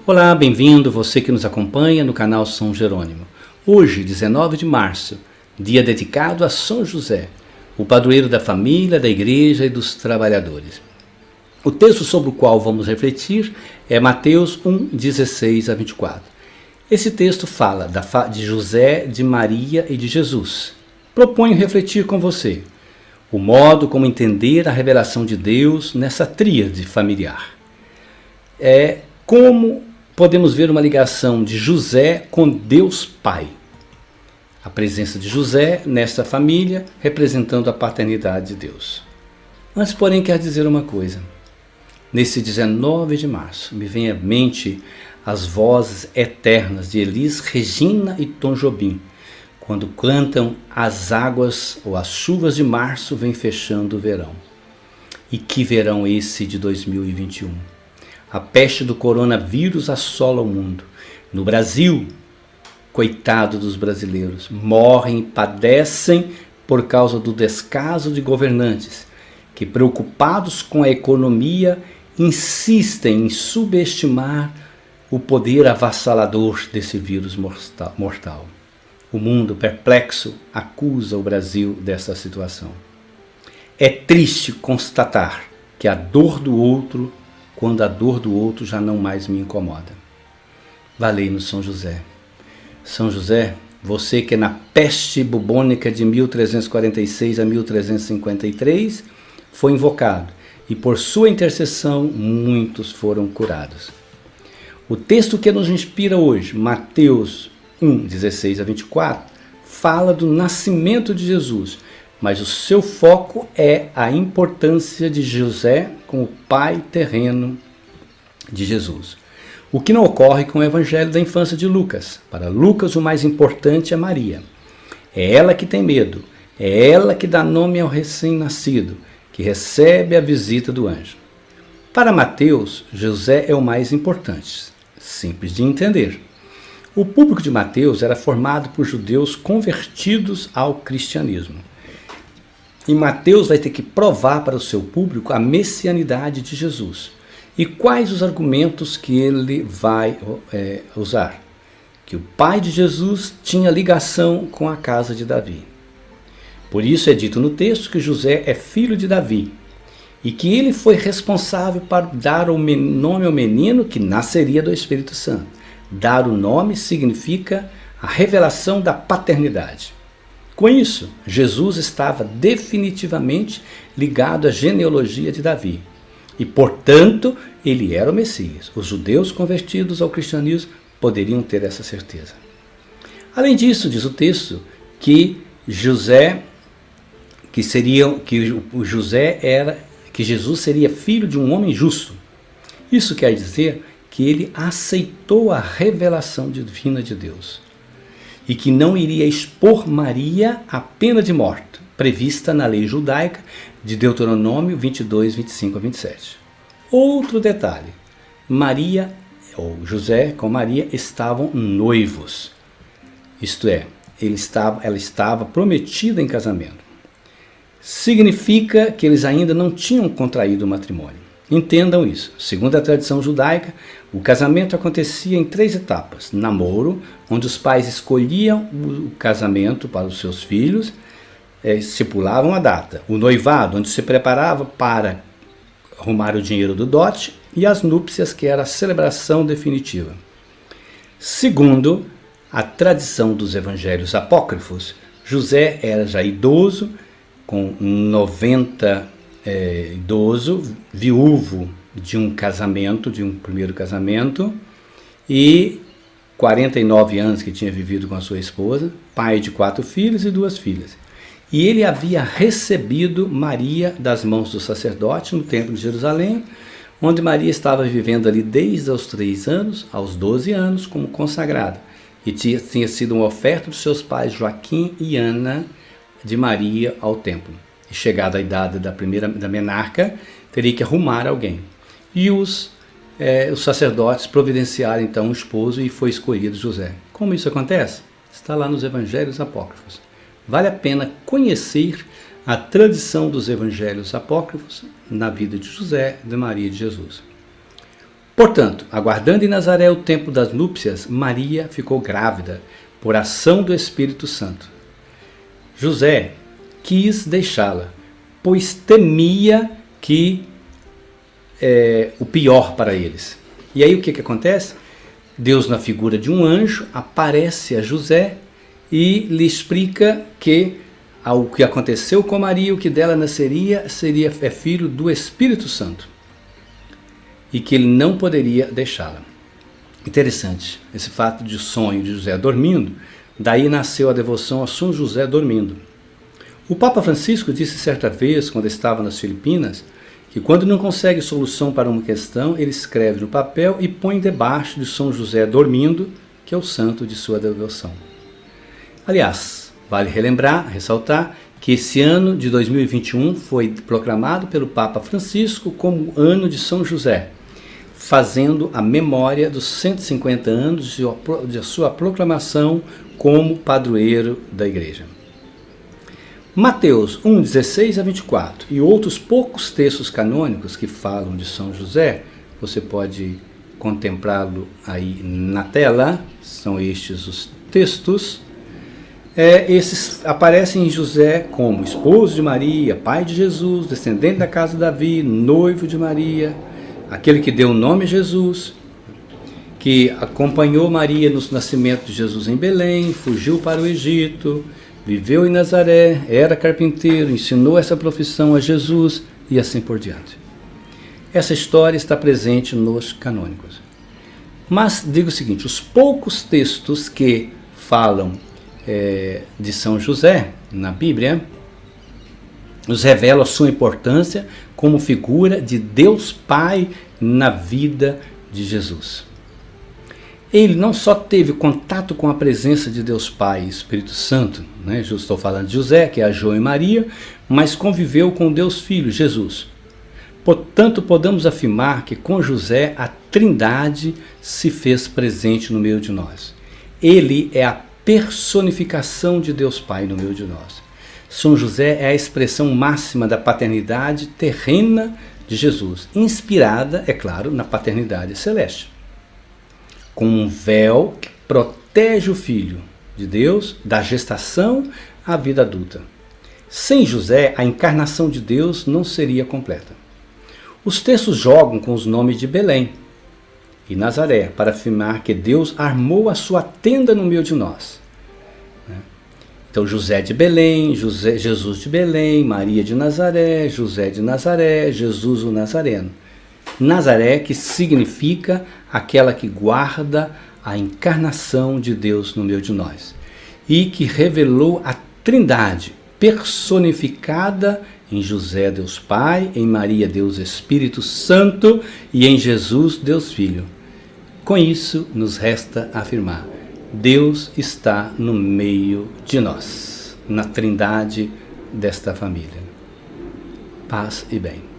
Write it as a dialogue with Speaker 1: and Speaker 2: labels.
Speaker 1: Olá, bem-vindo você que nos acompanha no canal São Jerônimo. Hoje, 19 de março, dia dedicado a São José, o padroeiro da família, da igreja e dos trabalhadores. O texto sobre o qual vamos refletir é Mateus 1, 16 a 24. Esse texto fala de José, de Maria e de Jesus. Proponho refletir com você o modo como entender a revelação de Deus nessa tríade familiar. Como podemos ver uma ligação de José com Deus Pai. A presença de José nesta família representando a paternidade de Deus. Antes, porém, quero dizer uma coisa. Nesse 19 de março, me vem à mente as vozes eternas de Elis Regina e Tom Jobim, quando cantam as águas ou as chuvas de março vem fechando o verão. E que verão esse de 2021? A peste do coronavírus assola o mundo. No Brasil, coitado dos brasileiros, morrem e padecem por causa do descaso de governantes que, preocupados com a economia, insistem em subestimar o poder avassalador desse vírus mortal. O mundo perplexo acusa o Brasil dessa situação. É triste constatar que a dor do outro, quando a dor do outro já não mais me incomoda. Valei-nos São José. São José, você que na peste bubônica de 1346 a 1353 foi invocado e por sua intercessão muitos foram curados. O texto que nos inspira hoje, Mateus 1, 16 a 24, fala do nascimento de Jesus, mas o seu foco é a importância de José como pai terreno de Jesus. O que não ocorre com o evangelho da infância de Lucas. Para Lucas, o mais importante é Maria. É ela que tem medo, é ela que dá nome ao recém-nascido, que recebe a visita do anjo. Para Mateus, José é o mais importante, simples de entender. O público de Mateus era formado por judeus convertidos ao cristianismo. E Mateus vai ter que provar para o seu público a messianidade de Jesus. E quais os argumentos que ele vai usar? Que o pai de Jesus tinha ligação com a casa de Davi. Por isso é dito no texto que José é filho de Davi e que ele foi responsável para dar o nome ao menino que nasceria do Espírito Santo. Dar o nome significa a revelação da paternidade. Com isso, Jesus estava definitivamente ligado à genealogia de Davi. E, portanto, ele era o Messias. Os judeus convertidos ao cristianismo poderiam ter essa certeza. Além disso, diz o texto que Jesus seria filho de um homem justo. Isso quer dizer que ele aceitou a revelação divina de Deus e que não iria expor Maria à pena de morte, prevista na lei judaica de Deuteronômio 22, 25 a 27. Outro detalhe, José com Maria estavam noivos, isto é, ela estava prometida em casamento. Significa que eles ainda não tinham contraído o matrimônio. Entendam isso. Segundo a tradição judaica, o casamento acontecia em 3 etapas. Namoro, onde os pais escolhiam o casamento para os seus filhos, estipulavam a data. O noivado, onde se preparava para arrumar o dinheiro do dote, e as núpcias, que era a celebração definitiva. Segundo a tradição dos evangelhos apócrifos, José era já idoso, com 90 viúvo de um casamento, de um primeiro casamento, e 49 anos que tinha vivido com a sua esposa, pai de 4 filhos e 2 filhas. E ele havia recebido Maria das mãos do sacerdote no templo de Jerusalém, onde Maria estava vivendo ali desde os 3 anos aos 12 anos como consagrada. E tinha sido uma oferta dos seus pais Joaquim e Ana de Maria ao templo. E chegada a idade da menarca, teria que arrumar alguém. E os sacerdotes providenciaram então um esposo e foi escolhido José. Como isso acontece? Está lá nos evangelhos apócrifos. Vale a pena conhecer a tradição dos evangelhos apócrifos na vida de José, de Maria e de Jesus. Portanto, aguardando em Nazaré o tempo das núpcias, Maria ficou grávida por ação do Espírito Santo. José quis deixá-la, pois temia que o pior para eles. E aí o que acontece? Deus, na figura de um anjo, aparece a José e lhe explica que o que aconteceu com Maria, o que dela nasceria, é filho do Espírito Santo. E que ele não poderia deixá-la. Interessante, esse fato de sonho de José dormindo, daí nasceu a devoção a São José dormindo. O Papa Francisco disse certa vez, quando estava nas Filipinas, que quando não consegue solução para uma questão, ele escreve no papel e põe debaixo de São José dormindo, que é o santo de sua devoção. Aliás, vale relembrar, ressaltar, que esse ano de 2021 foi proclamado pelo Papa Francisco como ano de São José, fazendo a memória dos 150 anos de sua proclamação como padroeiro da Igreja. Mateus 1, 16 a 24 e outros poucos textos canônicos que falam de São José, você pode contemplá-lo aí na tela, são estes os textos. Esses aparecem em José como esposo de Maria, pai de Jesus, descendente da casa de Davi, noivo de Maria, aquele que deu o nome a Jesus, que acompanhou Maria no nascimento de Jesus em Belém, fugiu para o Egito, viveu em Nazaré, era carpinteiro, ensinou essa profissão a Jesus e assim por diante. Essa história está presente nos canônicos. Mas digo o seguinte, os poucos textos que falam de São José na Bíblia nos revelam a sua importância como figura de Deus Pai na vida de Jesus. Ele não só teve contato com a presença de Deus Pai e Espírito Santo, né? Estou falando de José, que é a João e Maria, mas conviveu com Deus Filho, Jesus. Portanto, podemos afirmar que com José a Trindade se fez presente no meio de nós. Ele é a personificação de Deus Pai no meio de nós. São José é a expressão máxima da paternidade terrena de Jesus, inspirada, é claro, na paternidade celeste, com um véu que protege o Filho de Deus da gestação à vida adulta. Sem José, a encarnação de Deus não seria completa. Os textos jogam com os nomes de Belém e Nazaré para afirmar que Deus armou a sua tenda no meio de nós. Então José de Belém, Jesus de Belém, Maria de Nazaré, José de Nazaré, Jesus o Nazareno. Nazaré, que significa aquela que guarda a encarnação de Deus no meio de nós e que revelou a Trindade personificada em José, Deus Pai, em Maria, Deus Espírito Santo e em Jesus, Deus Filho. Com isso, nos resta afirmar: Deus está no meio de nós, na Trindade desta família. Paz e bem.